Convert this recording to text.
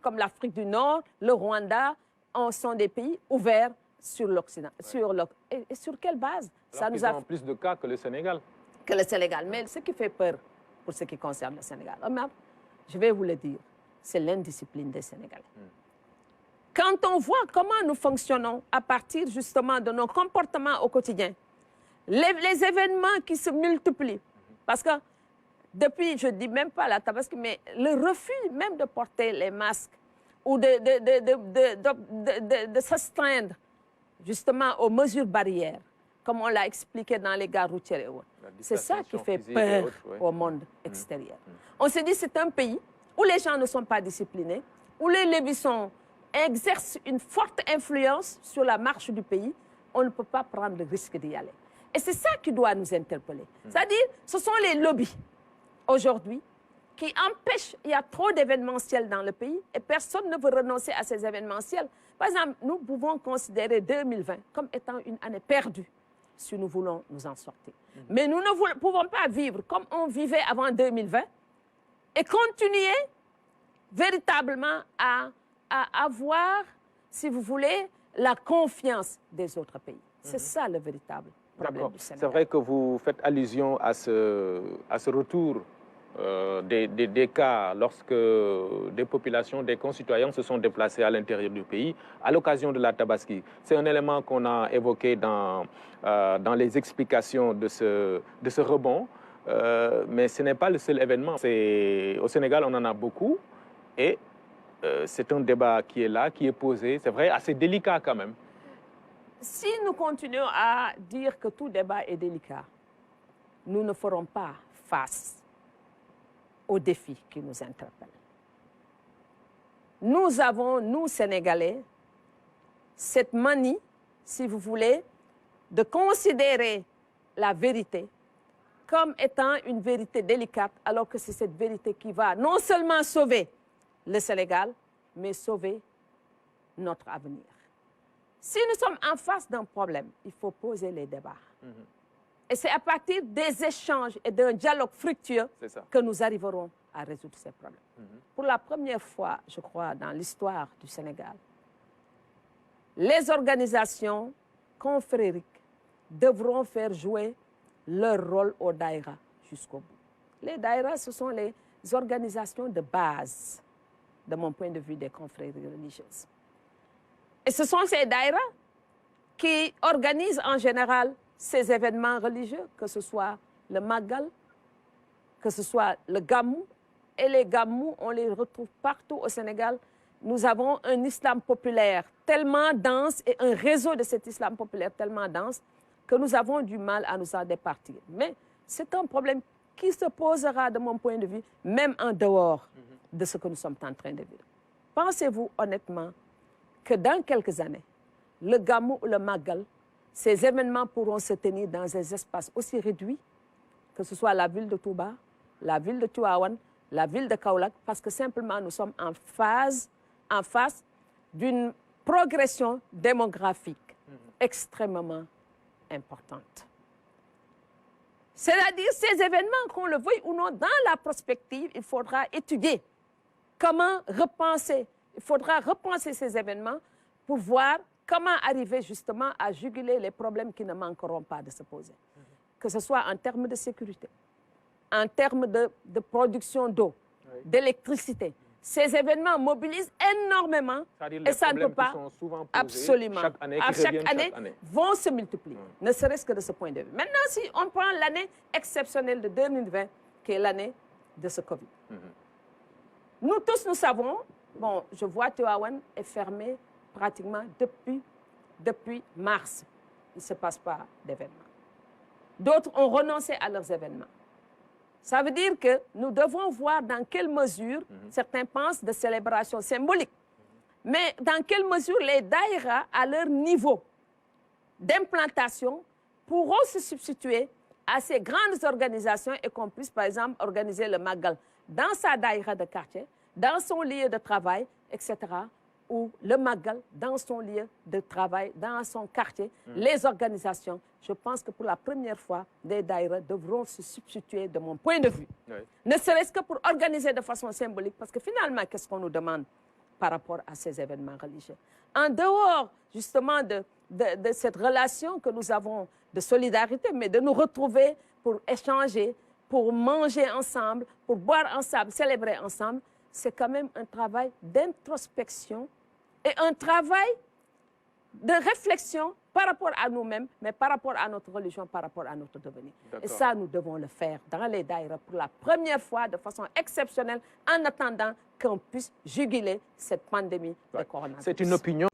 comme l'Afrique du Nord, le Rwanda, sont des pays ouverts sur l'Occident. Et sur quelle base? Alors qu'ils ont plus de cas que le Sénégal. Que le Sénégal. Mais ce qui fait peur pour ce qui concerne le Sénégal, je vais vous le dire, c'est l'indiscipline des Sénégalais. Quand on voit comment nous fonctionnons à partir justement de nos comportements au quotidien, les événements qui se multiplient, parce que depuis, je ne dis même pas la Tabaski, mais le refus même de porter les masques ou de s'astreindre justement aux mesures barrières, comme on l'a expliqué dans les gares routières et autres. C'est ça qui fait peur au monde extérieur. On se dit que c'est un pays où les gens ne sont pas disciplinés, où les Lébissons exercent une forte influence sur la marche du pays. On ne peut pas prendre le risque d'y aller. Et c'est ça qui doit nous interpeller. C'est-à-dire, ce sont les lobbies, aujourd'hui, qui empêchent, il y a trop d'événementiels dans le pays et personne ne veut renoncer à ces événementiels. Par exemple, nous pouvons considérer 2020 comme étant une année perdue si nous voulons nous en sortir. Mais nous ne pouvons pas vivre comme on vivait avant 2020 et continuer véritablement à avoir, si vous voulez, la confiance des autres pays. C'est ça le véritable problème du Sénégal. C'est vrai que vous faites allusion à ce retour des cas lorsque des populations, des concitoyens se sont déplacés à l'intérieur du pays à l'occasion de la Tabaski. C'est un élément qu'on a évoqué dans les explications de ce rebond, mais ce n'est pas le seul événement. Au Sénégal, on en a beaucoup et c'est un débat qui est là, qui est posé, c'est vrai, assez délicat quand même. Si nous continuons à dire que tout débat est délicat, nous ne ferons pas face aux défis qui nous interpellent. Nous avons, nous Sénégalais, cette manie, si vous voulez, de considérer la vérité comme étant une vérité délicate, alors que c'est cette vérité qui va non seulement sauver le Sénégal, mais sauver notre avenir. Si nous sommes en face d'un problème, il faut poser les débats. Et c'est à partir des échanges et d'un dialogue fructueux que nous arriverons à résoudre ces problèmes. Pour la première fois, je crois, dans l'histoire du Sénégal, les organisations confrériques devront faire jouer leur rôle aux daïras jusqu'au bout. Les daïras, ce sont les organisations de base, de mon point de vue, des confréries religieuses. Et ce sont ces daïras qui organisent en général ces événements religieux, que ce soit le Magal, que ce soit le Gamou. Et les Gamous, on les retrouve partout au Sénégal. Nous avons un islam populaire tellement dense et un réseau de cet islam populaire tellement dense que nous avons du mal à nous en départir. Mais c'est un problème qui se posera, de mon point de vue, même en dehors de ce que nous sommes en train de vivre. Pensez-vous honnêtement que dans quelques années, le Gamou ou le Magal, ces événements pourront se tenir dans des espaces aussi réduits, que ce soit la ville de Touba, la ville de Tivaouane, la ville de Kaolack, parce que simplement nous sommes en face d'une progression démographique extrêmement importante. C'est-à-dire ces événements, qu'on le veuille ou non, dans la prospective, il faudra étudier comment repenser. Il faudra repenser ces événements pour voir comment arriver justement à juguler les problèmes qui ne manqueront pas de se poser. Que ce soit en termes de sécurité, en termes de production d'eau, d'électricité. Ces événements mobilisent énormément et ça ne peut pas, absolument, chaque année, vont se multiplier, ne serait-ce que de ce point de vue. Maintenant, si on prend l'année exceptionnelle de 2020, qui est l'année de ce Covid, nous tous, nous savons, bon, je vois Tivaouane est fermé pratiquement depuis mars. Il ne se passe pas d'événements. D'autres ont renoncé à leurs événements. Ça veut dire que nous devons voir dans quelle mesure, certains pensent de célébration symbolique, mais dans quelle mesure les daïras, à leur niveau d'implantation, pourront se substituer à ces grandes organisations et qu'on puisse, par exemple, organiser le Magal dans sa daïra de quartier, dans son lieu de travail, etc., ou le Magal dans son lieu de travail, dans son quartier, les organisations. Je pense que pour la première fois, les daïras devront se substituer, de mon point de vue. Ne serait-ce que pour organiser de façon symbolique, parce que finalement, qu'est-ce qu'on nous demande? par rapport à ces événements religieux. En dehors, justement, de cette relation que nous avons de solidarité, mais de nous retrouver pour échanger, pour manger ensemble, pour boire ensemble, célébrer ensemble, c'est quand même un travail d'introspection et un travail de réflexion par rapport à nous-mêmes, mais par rapport à notre religion, par rapport à notre devenir. Et ça, nous devons le faire dans les daïras pour la première fois, de façon exceptionnelle, en attendant qu'on puisse juguler cette pandémie de coronavirus. C'est une opinion.